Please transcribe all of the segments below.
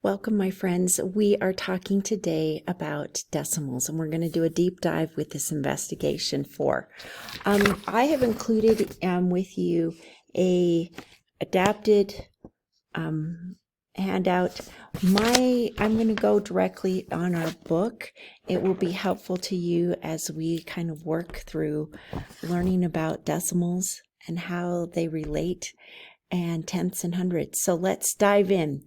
Welcome, my friends. We are talking today about decimals, and we're going to do a deep dive with this investigation 4. I have included with you a adapted handout. I'm going to go directly on our book. It will be helpful to you as we kind of work through learning about decimals and how they relate, and tenths and hundreds. So let's dive in.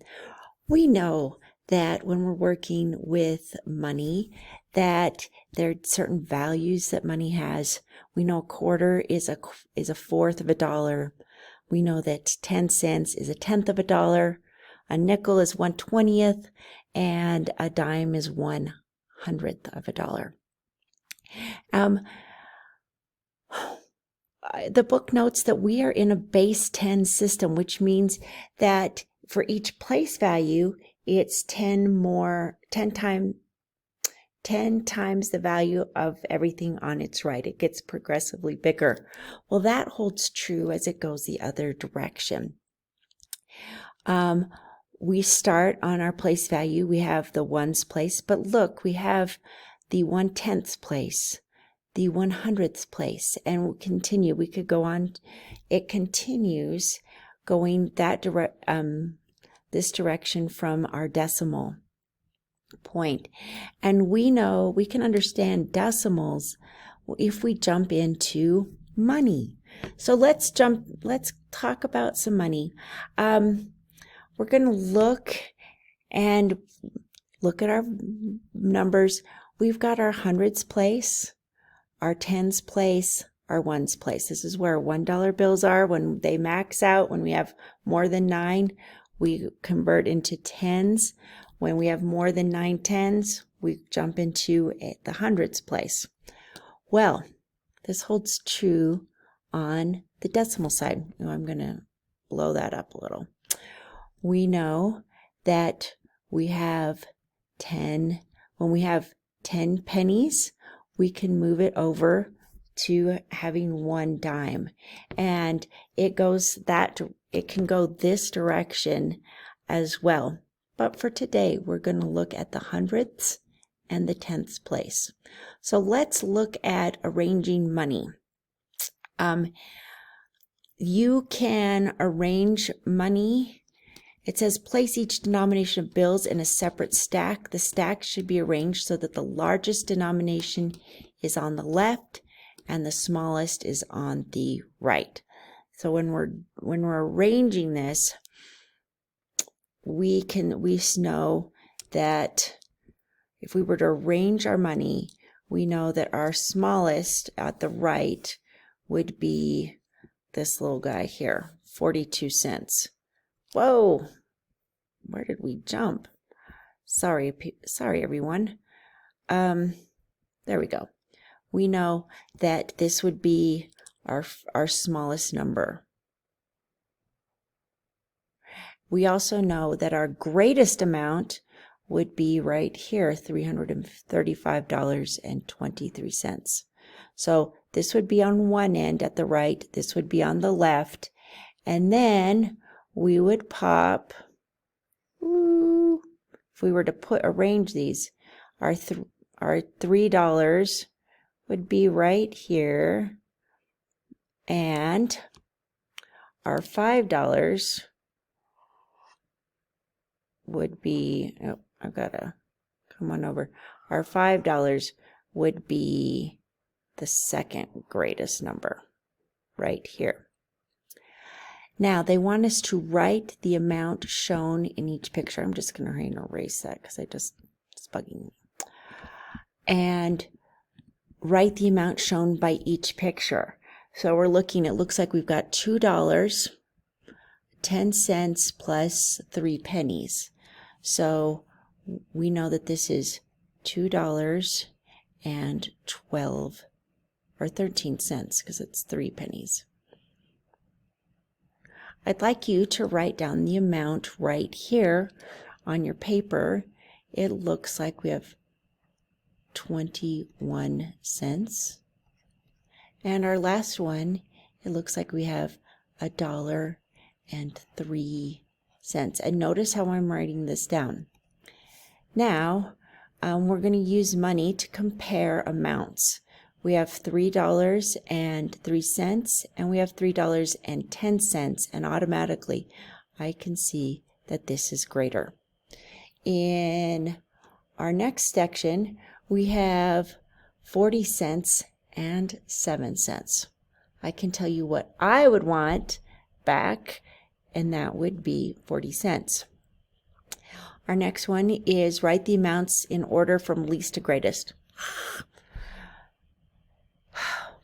We know that when we're working with money, that there are certain values that money has. We know a quarter is a fourth of a dollar. We know that 10 cents is a tenth of a dollar. A nickel is 1/20th, and a dime is 1/100th of a dollar. The book notes that we are in a base 10 system, which means that for each place value, it's 10 times the value of everything on its right. It gets progressively bigger. Well, that holds true as it goes the other direction. We start on our place value. We have the ones place, but look, we have the 1/10th place, the 100th place, and we'll continue. We could go on. It continues going this direction from our decimal point. And we know we can understand decimals if we jump into money. So let's talk about some money. We're going to look at our numbers. We've got our hundreds place, our tens place, our ones place. This is where $1 bills are. When they max out, when we have more than 9, we convert into tens. When we have more than 9 tens, we jump into the hundreds place. Well, this holds true on the decimal side. I'm going to blow that up a little. We know that we have 10. When we have 10 pennies, we can move it over to having 1 dime, and it can go this direction as well. But for today, we're going to look at the hundredths and the tenths place. So let's look at arranging money. You can arrange money. It says place each denomination of bills in a separate stack. The stack should be arranged so that the largest denomination is on the left and the smallest is on the right. So when we're arranging this, we know that if we were to arrange our money, we know that our smallest at the right would be this little guy here, 42 cents. Whoa, where did we jump? Sorry everyone. There we go. We know that this would be our smallest number. We also know that our greatest amount would be right here, $335.23. So this would be on one end at the right, this would be on the left, and then we would pop, if we were to arrange these, our $3 would be right here, and our $5 would be, I've got to come on over. Our $5 would be the second greatest number right here. Now they want us to write the amount shown in each picture. I'm just going to erase that because it's bugging me. And write the amount shown by each picture. So we're looking, it looks like we've got $2, 10 cents plus 3 pennies. So we know that this is $2 and 12 or 13 cents because it's 3 pennies. I'd like you to write down the amount right here on your paper. It looks like we have 21 cents. And our last one, it looks like we have $1.03. cents. And notice how I'm writing this down. Now, we're going to use money to compare amounts. We have $3.03 and we have $3.10, and automatically I can see that this is greater. In our next section, we have 40 cents and 7 cents. I can tell you what I would want back, and that would be 40 cents. Our next one is write the amounts in order from least to greatest.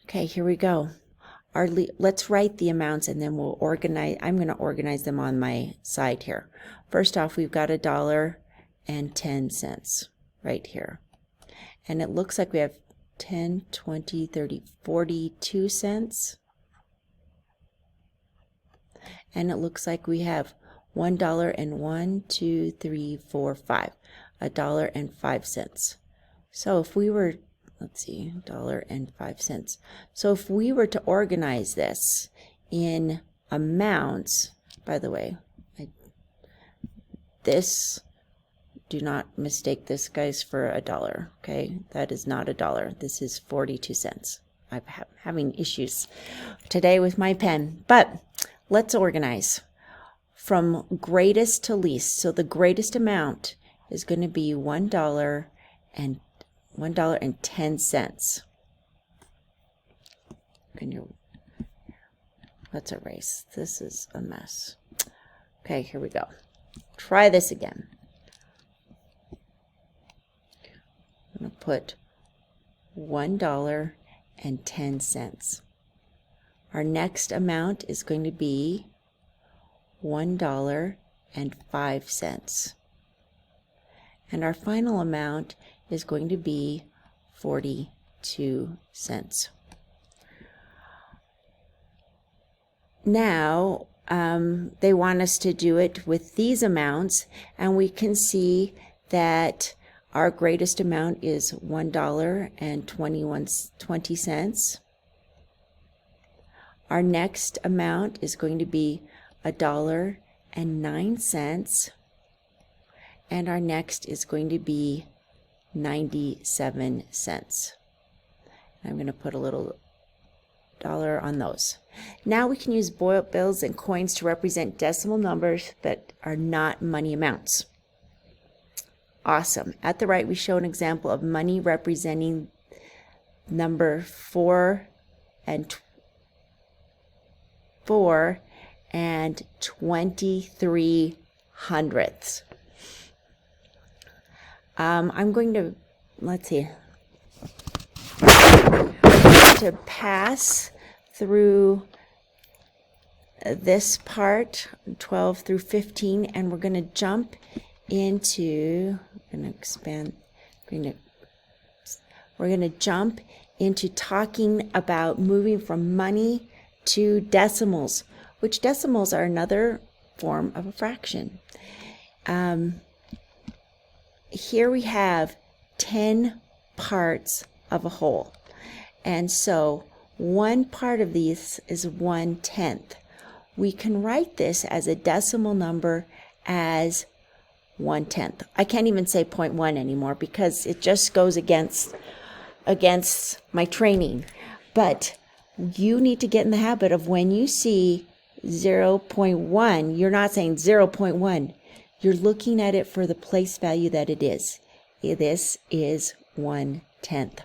Okay, here we go. Let's write the amounts and then we'll organize. I'm going to organize them on my side here. First off, we've got $1.10 right here. And it looks like we have 10, 20, 30, 42 cents. And it looks like we have $1 and $1.05. So if we were, let's see, $1.05. So if we were to organize this in amounts, by the way, do not mistake this, guys, for $1. Okay, that is not $1. This is 42 cents. I'm having issues today with my pen, but let's organize from greatest to least. So the greatest amount is going to be $1.10. Let's erase. This is a mess. Okay, here we go. Try this again. I'm going to put $1.10. Our next amount is going to be $1.05. And our final amount is going to be 42 cents. Now, they want us to do it with these amounts, and we can see that our greatest amount is $1.20. Our next amount is going to be $1.09, and our next is going to be 97 cents. I'm going to put a little dollar on those. Now we can use bills and coins to represent decimal numbers that are not money amounts. Awesome. At the right, we show an example of money representing number 4 and 23 hundredths. I'm going to, let's see, to pass through this part 12 through 15, and we're going to jump into, we're going to jump into talking about moving from money to decimals, which decimals are another form of a fraction. Here we have 10 parts of a whole, and so one part of these is 1/10. We can write this as a decimal number as 1/10. I can't even say 0.1 anymore because it just goes against my training. But you need to get in the habit of when you see 0.1, you're not saying 0.1. You're looking at it for the place value that it is. This is 1/10.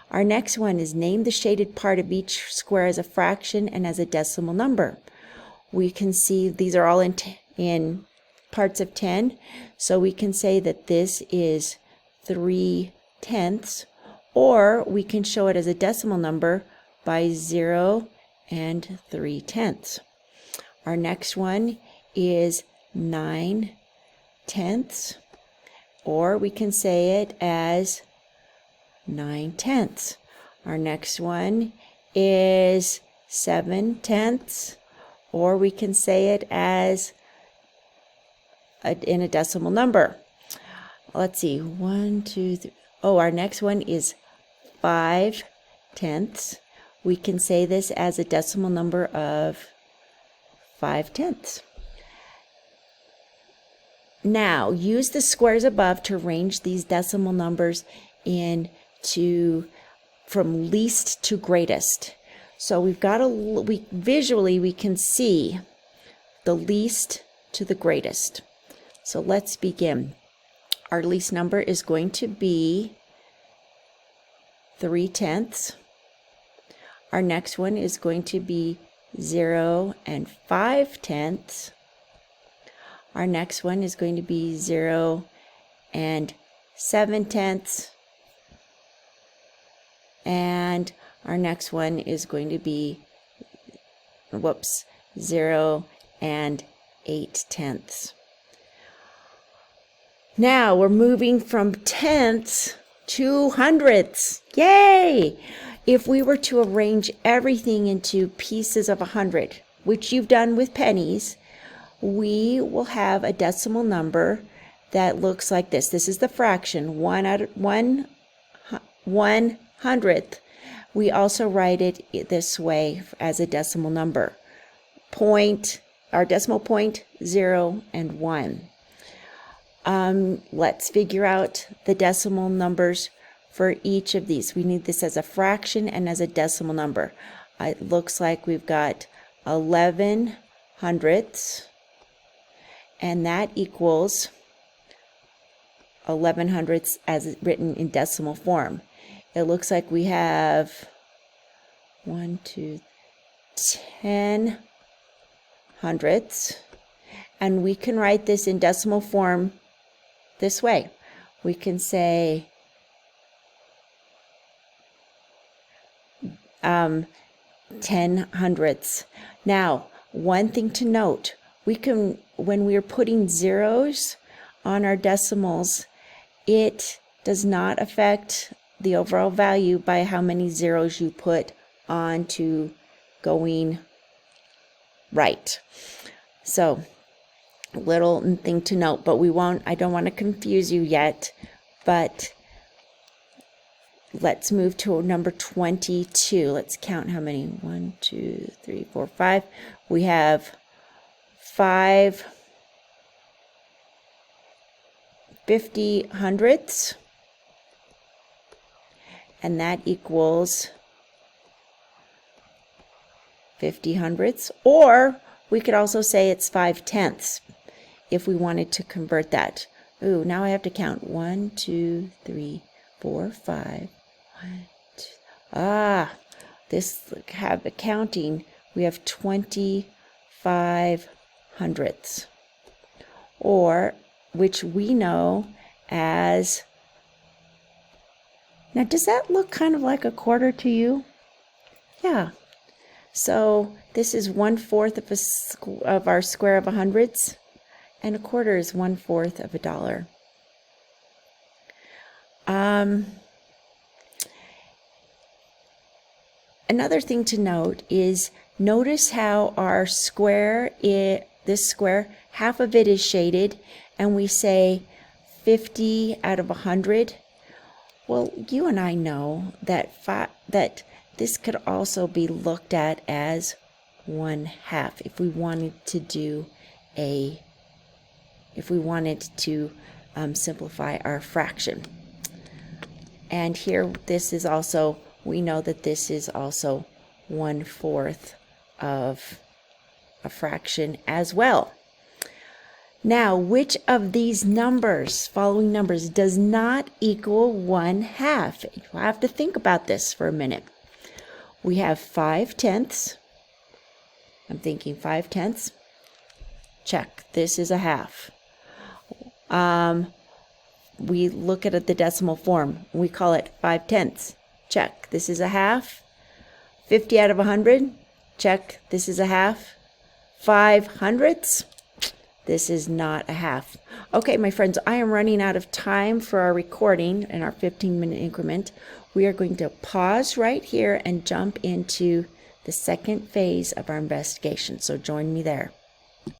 Our next one is name the shaded part of each square as a fraction and as a decimal number. We can see these are all in parts of 10. So we can say that this is 3/10, or we can show it as a decimal number by 0 and 3/10. Our next one is 9/10, or we can say it as 9/10. Our next one is 7/10, or we can say it as in a decimal number. Let's see, 1, 2, 3. Oh, our next one is 5/10. We can say this as a decimal number of 5/10. Now, use the squares above to arrange these decimal numbers from least to greatest. So visually we can see the least to the greatest. So let's begin. Our least number is going to be 3/10. Our next one is going to be 0 and 5/10. Our next one is going to be 0 and 7/10. And our next one is going to be, 0 and 8/10. Now we're moving from tenths to hundredths. Yay! If we were to arrange everything into pieces of 100, which you've done with pennies, we will have a decimal number that looks like this. This is the fraction, 1/100th. We also write it this way as a decimal number. Our decimal point, 0 and 1. Let's figure out the decimal numbers for each of these. We need this as a fraction and as a decimal number. It looks like we've got 11 hundredths, and that equals 11 hundredths as written in decimal form. It looks like we have 10 hundredths, and we can write this in decimal form this way. We can say 10 hundredths. Now, one thing to note, when we're putting zeros on our decimals, it does not affect the overall value by how many zeros you put onto going right. So, little thing to note, but I don't want to confuse you yet, but let's move to number 22. Let's count how many. 1, 2, 3, 4, 5. We have 5 50 hundredths, and that equals 50 hundredths, or we could also say it's 5/10 if we wanted to convert that. Ooh, now I have to count 1, 2, 3, 4, 5. 1, 2. This have accounting. We have 25 hundredths, or which we know as. Now, does that look kind of like a quarter to you? Yeah. So this is 1/4 of our square of hundredths, and a quarter is 1/4 of $1. Another thing to note is notice how our square, this square, half of it is shaded, and we say 50 out of 100. Well, you and I know that this could also be looked at as 1/2 if we wanted to simplify our fraction. And here, we know that this is also 1/4 of a fraction as well. Now, which of these following numbers, does not equal 1/2? You'll have to think about this for a minute. We have 5/10. I'm thinking 5/10. Check. This is a half. We look at the decimal form. We call it 5/10. Check. This is a half. 50 out of 100. Check. This is a half. 5 hundredths. This is not a half. Okay, my friends, I am running out of time for our recording in our 15-minute increment. We are going to pause right here and jump into the second phase of our investigation. So join me there.